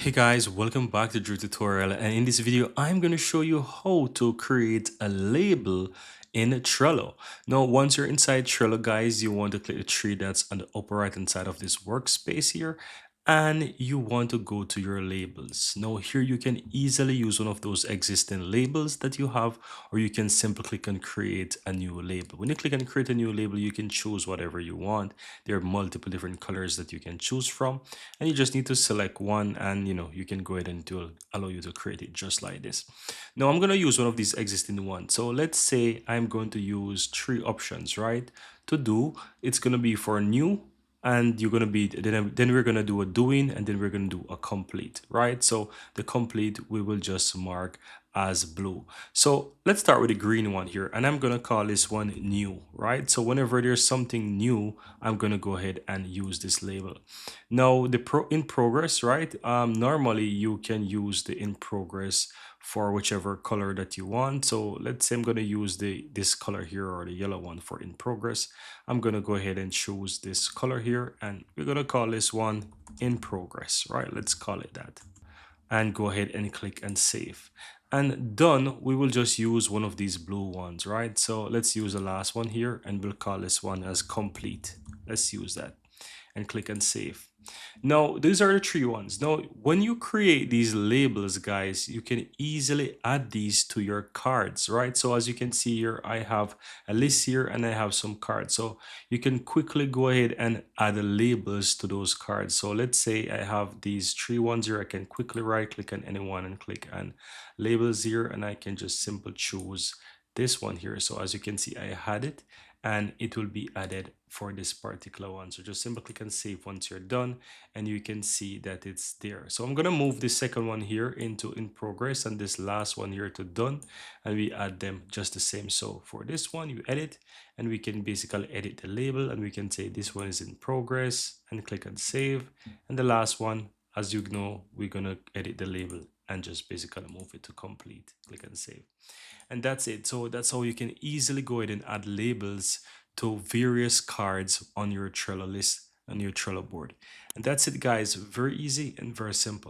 Hey guys, welcome back to Drew Tutorial, and in this video I'm going to show you how to create a label in Trello. Now once you're inside Trello guys, you want to click the tree that's on the upper right hand side of this workspace here, and you want to go to your labels. Now here you can easily use one of those existing labels that you have, or you can simply click on create a new label. When you click on create a new label, you can choose whatever you want. There are multiple different colors that you can choose from, and you just need to select one, and you can go ahead and it will allow you to create it just like this. Now I'm going to use one of these existing ones. So let's say I'm going to use three options, right? To do, it's going to be for new, and you're going to be then we're going to do a doing, and then we're going to do a complete, right? So the complete we will just mark as blue. So let's start with the green one here, and I'm going to call this one new, right? So whenever there's something new, I'm going to go ahead and use this label. Now the in progress, right? Normally you can use the in progress for whichever color that you want. So let's say I'm going to use this color here, or the yellow one, for in progress. I'm going to go ahead and choose this color here, and we're going to call this one in progress, right? Let's call it that, and go ahead and click and save. And done, we will just use one of these blue ones, right? So let's use the last one here, and we'll call this one as complete. Let's use that and click and save. Now, these are the three ones. Now, when you create these labels, guys, you can easily add these to your cards, right? So as you can see here, I have a list here and I have some cards. So you can quickly go ahead and add the labels to those cards. So let's say I have these three ones here. I can quickly right click on any one and click on labels here, and I can just simply choose this one here. So as you can see, I had it, and it will be added for this particular one. So just simply click and save once you're done, and you can see that it's there. So I'm gonna move this second one here into in progress, and this last one here to done, and we add them just the same. So for this one, you edit, and we can basically edit the label, and we can say this one is in progress, and click on save. And the last one, as you know, we're gonna edit the label and just basically move it to complete. Click and save, and that's it. So that's how you can easily go ahead and add labels to various cards on your Trello list, on your Trello board. And that's it, guys. Very easy and very simple.